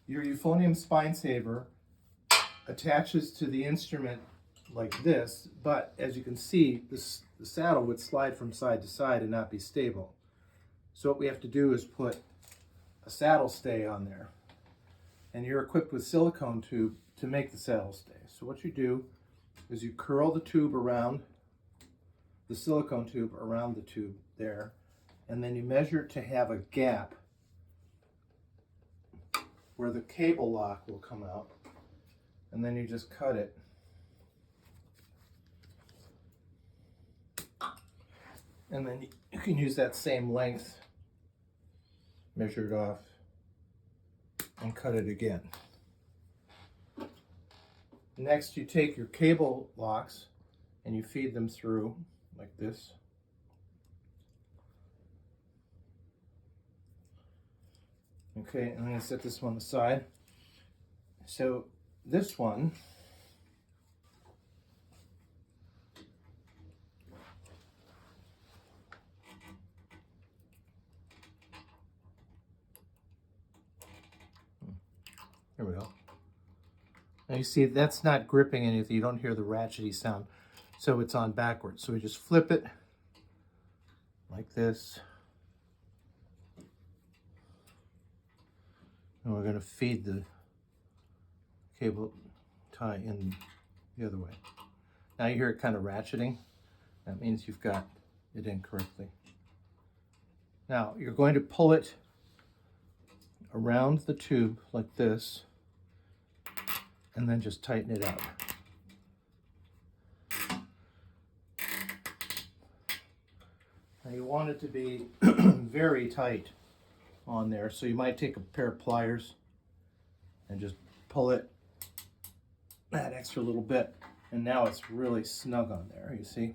Your Euphonium SpineSaver attaches to the instrument like this, but as you can see, the saddle would slide from side to side and not be stable. So what we have to do is put a saddle stay on there. And you're equipped with silicone tube to make the saddle stay. So what you do is you curl the tube around, the silicone tube around the tube there, and then you measure to have a gap where the cable lock will come out, and then you just cut it. And then you can use that same length, measure it off, and cut it again. Next, you take your cable locks and you feed them through like this. Okay, I'm going to set this one aside. So this one, there we go. Now you see that's not gripping anything. You don't hear the ratchety sound. So it's on backwards. So we just flip it like this. And we're going to feed the cable tie in the other way. Now you hear it kind of ratcheting. That means you've got it in correctly. Now you're going to pull it around the tube like this, and then just tighten it up. Now you want it to be very tight on there, so you might take a pair of pliers and just pull it that extra little bit, and now it's really snug on there, you see?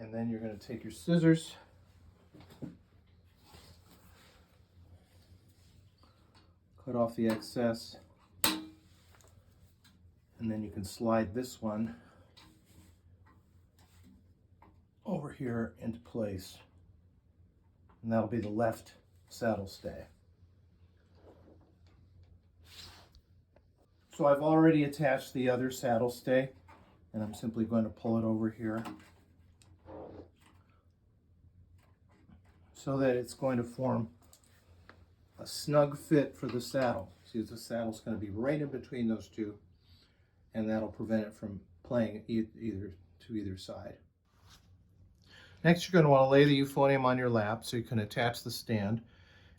And then you're going to take your scissors, cut off the excess, and then you can slide this one over here into place. And that'll be the left saddle stay. So I've already attached the other saddle stay, and I'm simply going to pull it over here so that it's going to form a snug fit for the saddle. See, the saddle's going to be right in between those two, and that'll prevent it from playing either side. Next, you're going to want to lay the euphonium on your lap so you can attach the stand,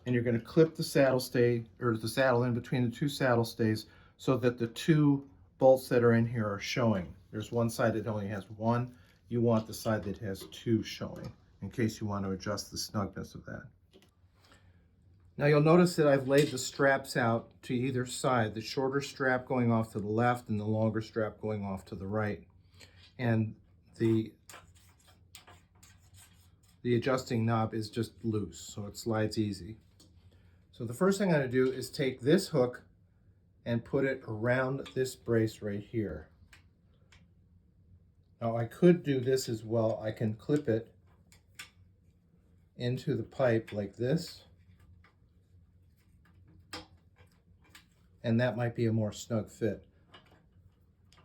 and you're going to clip the saddle stay, or the saddle in between the two saddle stays, so that the two bolts that are in here are showing. There's one side that only has one. You want the side that has two showing, in case you want to adjust the snugness of that. Now you'll notice that I've laid the straps out to either side, the shorter strap going off to the left and the longer strap going off to the right. And the adjusting knob is just loose, so it slides easy. So the first thing I'm going to do is take this hook and put it around this brace right here. Now I could do this as well. I can clip it into the pipe like this, and that might be a more snug fit.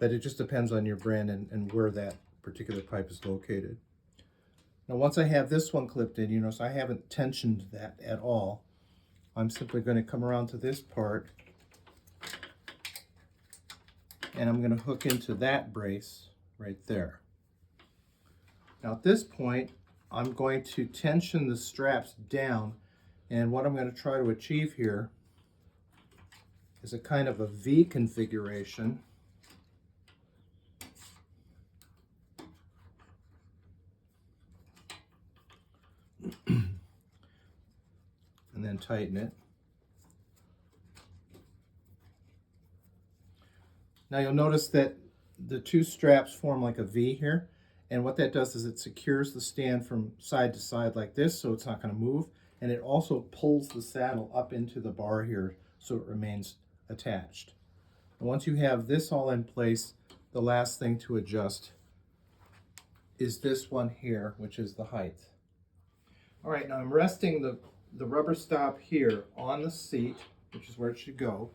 But it just depends on your brand and where that particular pipe is located. Now once I have this one clipped in, you notice I haven't tensioned that at all. I'm simply going to come around to this part, and I'm going to hook into that brace right there. Now at this point, I'm going to tension the straps down, and what I'm going to try to achieve here is a kind of a V configuration. And then tighten it. Now you'll notice that the two straps form like a V here, and what that does is it secures the stand from side to side like this, so it's not going to move, and it also pulls the saddle up into the bar here so it remains attached. And once you have this all in place, the last thing to adjust is this one here, which is the height. All right, now I'm resting the rubber stop here on the seat, which is where it should go.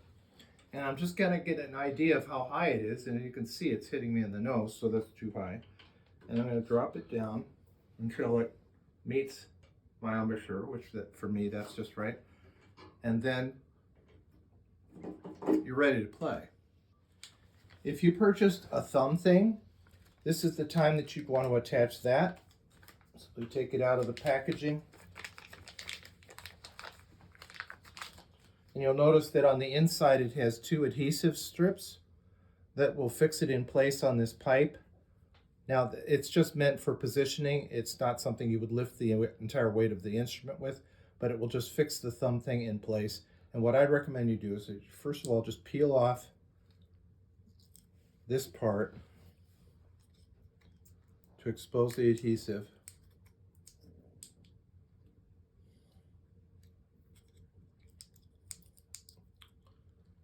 And I'm just gonna get an idea of how high it is, and you can see it's hitting me in the nose, so that's too high. And I'm gonna drop it down until it meets my embouchure, which for me, that's just right. And then you're ready to play. If you purchased a thumb thing, this is the time that you'd want to attach that. So we take it out of the packaging. And you'll notice that on the inside it has 2 adhesive strips that will fix it in place on this pipe. Now it's just meant for positioning. It's not something you would lift the entire weight of the instrument with, but it will just fix the thumb thing in place. And what I'd recommend you do is, first of all, just peel off this part to expose the adhesive.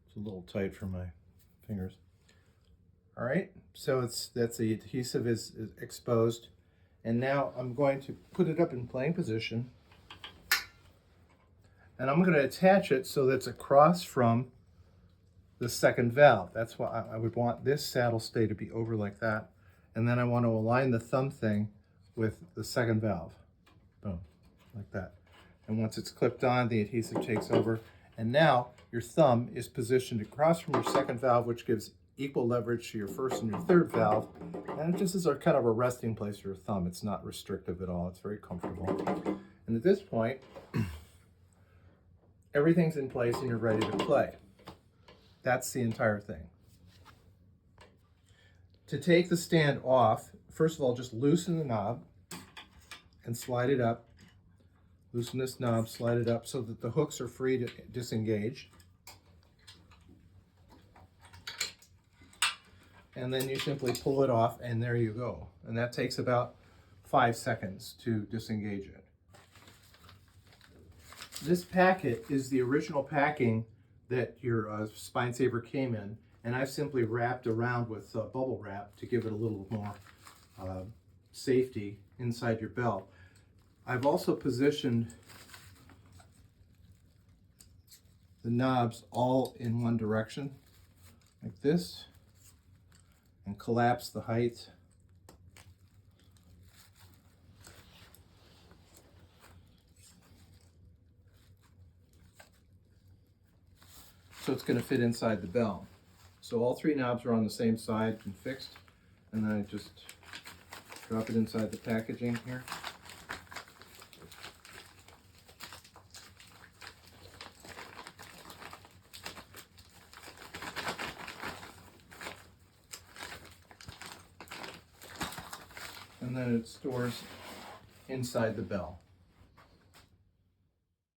It's a little tight for my fingers. All right, so that's the adhesive is exposed. And now I'm going to put it up in playing position. And I'm going to attach it so that it's across from the second valve. That's why I would want this saddle stay to be over like that. And then I want to align the thumb thing with the second valve. Boom, like that. And once it's clipped on, the adhesive takes over. And now your thumb is positioned across from your second valve, which gives equal leverage to your first and your third valve. And it just is kind of a resting place for your thumb. It's not restrictive at all. It's very comfortable. And at this point, everything's in place and you're ready to play. That's the entire thing. To take the stand off, first of all, just loosen the knob and slide it up. Loosen this knob, slide it up so that the hooks are free to disengage. And then you simply pull it off, and there you go. And that takes about 5 seconds to disengage it. This packet is the original packing that your SpineSaver came in, and I've simply wrapped around with bubble wrap to give it a little more safety inside your belt. I've also positioned the knobs all in one direction, like this, and collapse the height. So it's going to fit inside the bell. So all 3 knobs are on the same side and fixed, and then I just drop it inside the packaging here. And then it stores inside the bell.